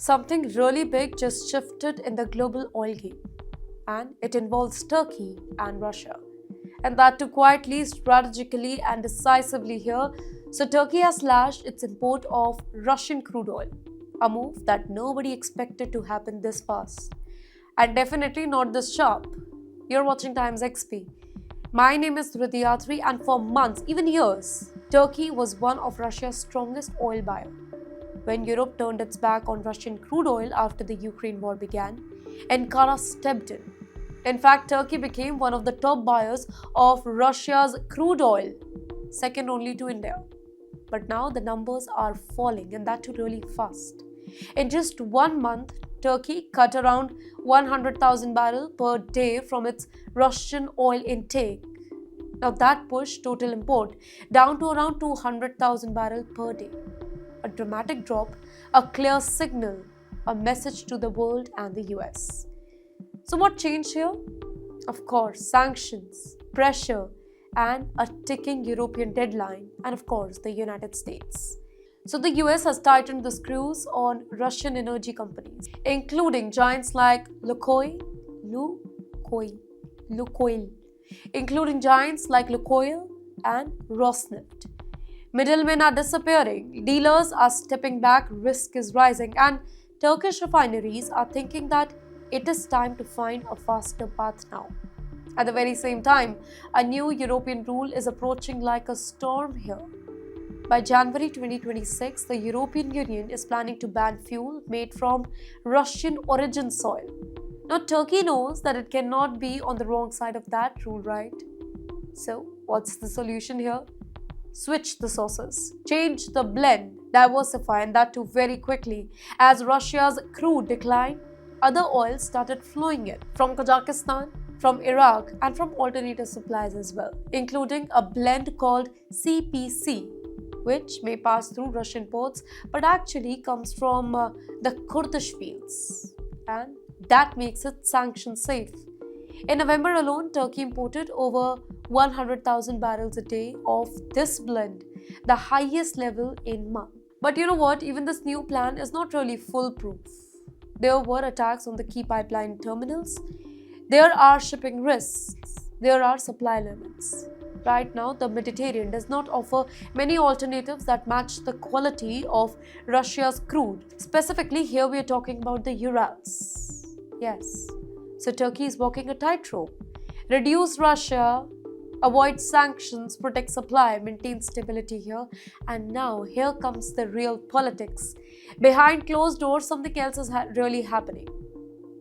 Something really big just shifted in the global oil game, and it involves Turkey and Russia. And that too quietly, strategically, and decisively here. So, Turkey has slashed its import of Russian crude oil, a move that nobody expected to happen this fast, and definitely not this sharp. You're watching Times XP. My name is Dhruti, and for months, even years, Turkey was one of Russia's strongest oil buyers. When Europe turned its back on Russian crude oil after the Ukraine war began, Ankara stepped in. In fact, Turkey became one of the top buyers of Russia's crude oil, second only to India. But now the numbers are falling, and that too really fast. In just 1 month, Turkey cut around 100,000 barrels per day from its Russian oil intake. Now that pushed total import down to around 200,000 barrels per day. A dramatic drop, a clear signal, a message to the world and the US. So what changed here? Of course, sanctions, pressure, and a ticking European deadline, and of course, the United States. So the US has tightened the screws on Russian energy companies, including giants like Lukoil, and Rosneft. Middlemen are disappearing, dealers are stepping back, risk is rising, and Turkish refineries are thinking that it is time to find a faster path now. At the very same time, a new European rule is approaching like a storm here. By January 2026, the European Union is planning to ban fuel made from Russian origin soil. Now, Turkey knows that it cannot be on the wrong side of that rule, right? So, what's the solution here? Switch the sources, change the blend, diversify, and that too very quickly. As Russia's crude declined, other oils started flowing in from Kazakhstan, from Iraq, and from alternative supplies as well, including a blend called CPC, which may pass through Russian ports but actually comes from the Kurdish fields, and that makes it sanction safe. In November alone, Turkey imported over 100,000 barrels a day of this blend, the highest level in months. But you know what? Even this new plan is not really foolproof. There were attacks on the key pipeline terminals. There are shipping risks. There are supply limits. Right now, the Mediterranean does not offer many alternatives that match the quality of Russia's crude. Specifically, here we are talking about the Urals. Yes. So Turkey is walking a tightrope. Reduce Russia, avoid sanctions, protect supply, maintain stability here. And now here comes the real politics. Behind closed doors, something else is really happening.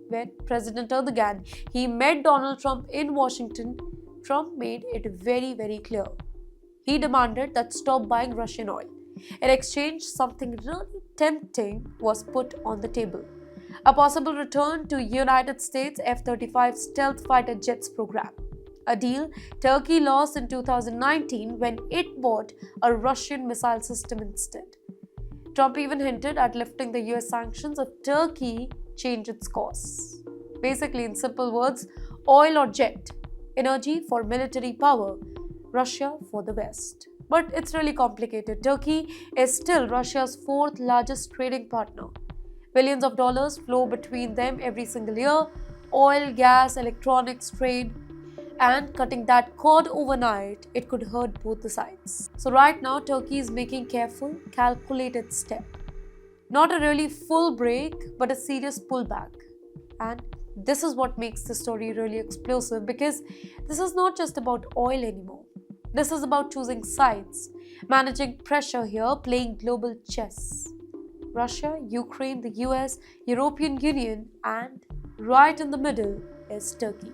When President Erdogan, he met Donald Trump in Washington, Trump made it very, very clear. He demanded that stop buying Russian oil. In exchange, something really tempting was put on the table. A possible return to United States F-35 stealth fighter jets program. A deal Turkey lost in 2019 when it bought a Russian missile system instead. Trump even hinted at lifting the US sanctions if Turkey changed its course. Basically, in simple words, oil or jet, energy for military power, Russia for the West. But it's really complicated. Turkey is still Russia's fourth largest trading partner. Billions of dollars flow between them every single year. Oil, gas, electronics, trade. And cutting that cord overnight, it could hurt both the sides. So right now, Turkey is making careful, calculated step. Not a really full break, but a serious pullback. And this is what makes the story really explosive, because this is not just about oil anymore. This is about choosing sides, managing pressure here, playing global chess. Russia, Ukraine, the US, European Union, and right in the middle is Turkey.